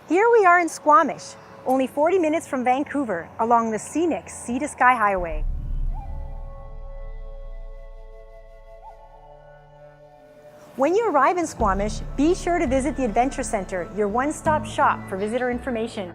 Here we are in Squamish, only 40 minutes from Vancouver, along the scenic Sea to Sky Highway. When you arrive in Squamish, be sure to visit the Adventure Centre, your one-stop shop for visitor information.